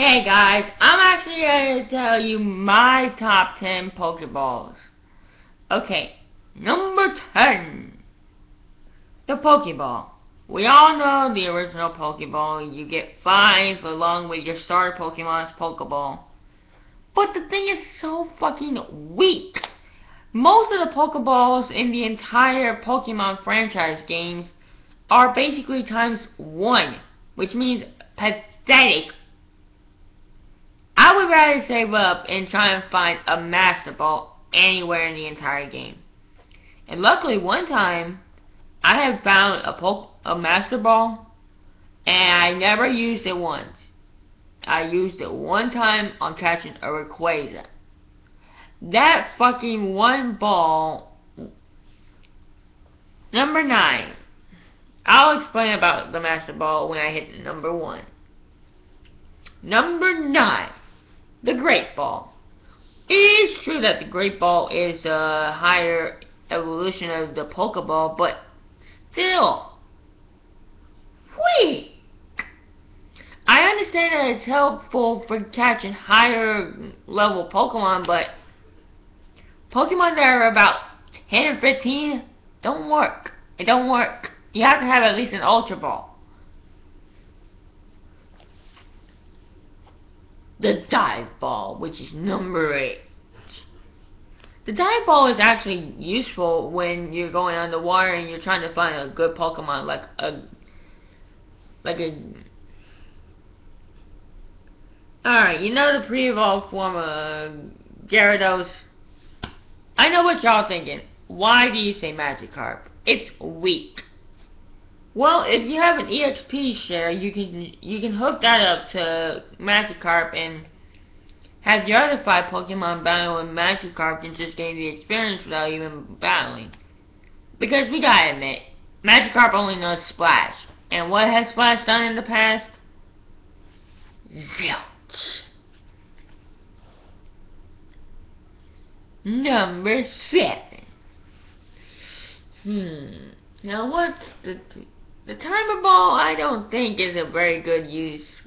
Hey guys, I'm actually going to tell you my top 10 Pokeballs. Okay, number 10, the Pokeball. We all know the original Pokeball. You get 5 along with your starter Pokemon's Pokeball. But the thing is so fucking weak. Most of the Pokeballs in the entire Pokemon franchise games are basically times 1, which means pathetic. I would rather save up and try and find a Master Ball anywhere in the entire game. And luckily one time, I had found a Master Ball, and I never used it once. I used it one time on catching a Rayquaza. That fucking one ball. Number 9. I'll explain about the Master Ball when I hit number 1. Number 9. The Great Ball. It is true that the Great Ball is a higher evolution of the Pokeball, but still, weak. I understand that it's helpful for catching higher level Pokemon, but Pokemon that are about 10 or 15 don't work. It don't work. You have to have at least an Ultra Ball. The Dive Ball, which is number 8. The Dive Ball is actually useful when you're going underwater and you're trying to find a good Pokemon, like a Alright, you know the pre-evolved form of Gyarados? I know what y'all thinking. Why do you say Magikarp? It's weak. Well, if you have an EXP share, you can hook that up to Magikarp and have your other 5 Pokemon battle with Magikarp and just gain the experience without even battling. Because we gotta admit, Magikarp only knows Splash. And what has Splash done in the past? Zilch. Number 7. Now what's the Timer Ball? I don't think is a very good use.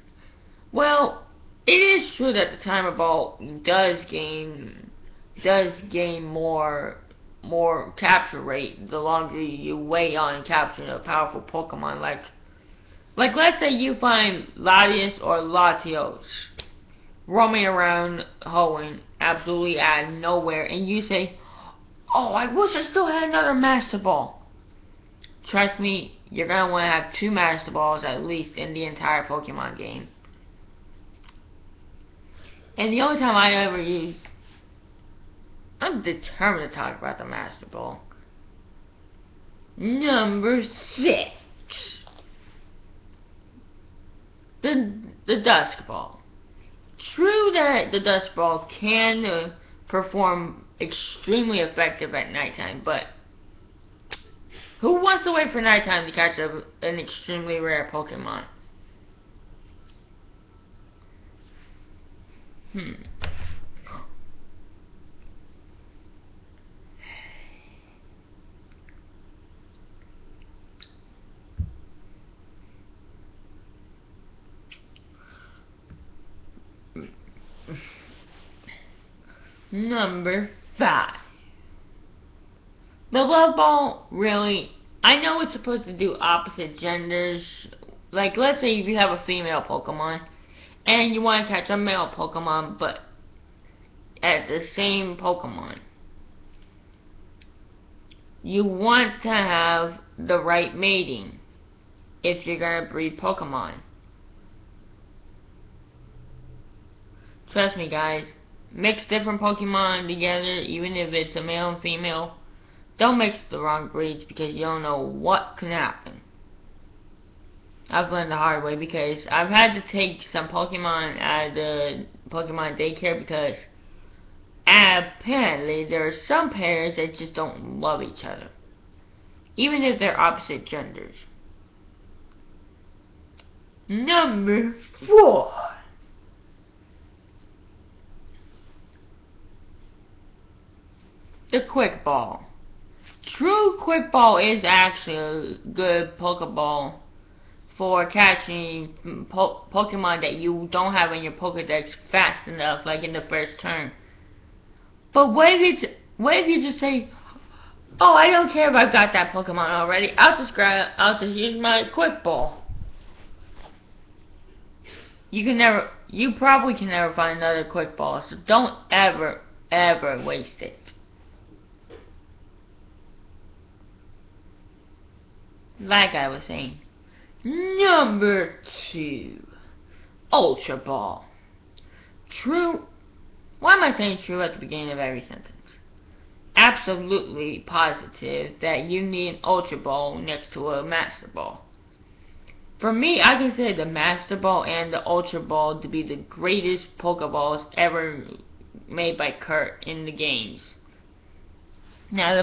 Well, it is true that the Timer Ball does gain more capture rate the longer you wait on capturing a powerful Pokemon. Like let's say you find Latios or Latios roaming around Hoenn absolutely out of nowhere, and you say, "Oh, I wish I still had another Master Ball." Trust me, you're gonna want to have 2 Master Balls at least in the entire Pokemon game. And the only time I ever use, I'm determined to talk about the Master Ball. Number 6. The Dusk Ball. True that the Dusk Ball can perform extremely effective at nighttime, but who wants to wait for nighttime to catch an extremely rare Pokemon? Number 5. The Love Ball, really, I know it's supposed to do opposite genders. Like, let's say if you have a female Pokemon, and you want to catch a male Pokemon, but at the same Pokemon. You want to have the right mating if you're going to breed Pokemon. Trust me guys, mix different Pokemon together, even if it's a male and female. Don't mix the wrong breeds because you don't know what can happen. I've learned the hard way because I've had to take some Pokemon out of the Pokemon daycare because apparently there are some pairs that just don't love each other, even if they're opposite genders. Number 4. The Quick Ball. True, Quick Ball is actually a good Pokeball for catching Pokemon that you don't have in your Pokedex fast enough, like in the first turn. But what if you just say, oh, I don't care if I've got that Pokemon already, I'll just use my Quick Ball. You probably can never find another Quick Ball, so don't ever waste it. Like I was saying. Number 2. Ultra Ball. True. Why am I saying true at the beginning of every sentence? Absolutely positive that you need an Ultra Ball next to a Master Ball. For me, I consider the Master Ball and the Ultra Ball to be the greatest Pokeballs ever made by Kurt in the games. Now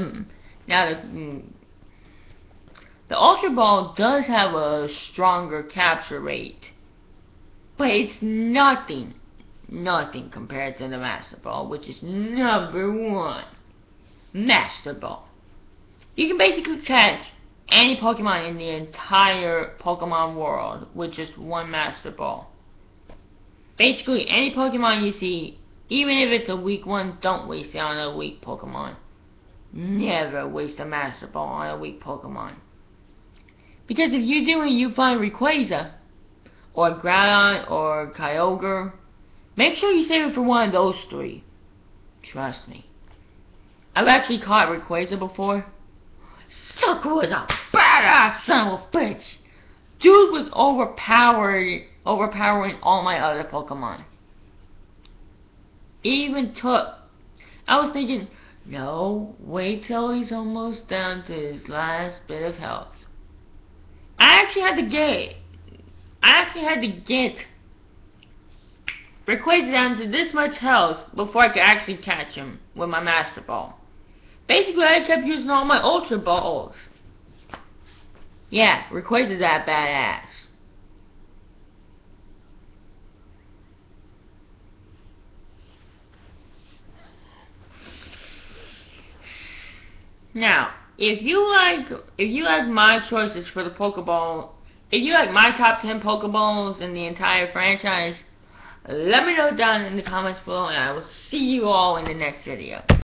the Ultra Ball does have a stronger capture rate, but it's nothing compared to the Master Ball, which is number 1. Master Ball. You can basically catch any Pokemon in the entire Pokemon world with just one Master Ball. Basically, any Pokemon you see, even if it's a weak one, don't waste it on a weak Pokemon. Never waste a Master Ball on a weak Pokemon. Because if you do and you find Rayquaza, or Groudon, or Kyogre, make sure you save it for one of those 3. Trust me. I've actually caught Rayquaza before. Sucker was a badass son of a bitch. Dude was overpowering all my other Pokemon. I was thinking, no, wait till he's almost down to his last bit of health. I actually had to get Rayquaza down to this much health before I could actually catch him with my Master Ball. Basically, I kept using all my Ultra Balls. Yeah, Rayquaza's that badass. Now, if you like my choices for the Pokeball, if you like my top 10 Pokeballs in the entire franchise, let me know down in the comments below, and I will see you all in the next video.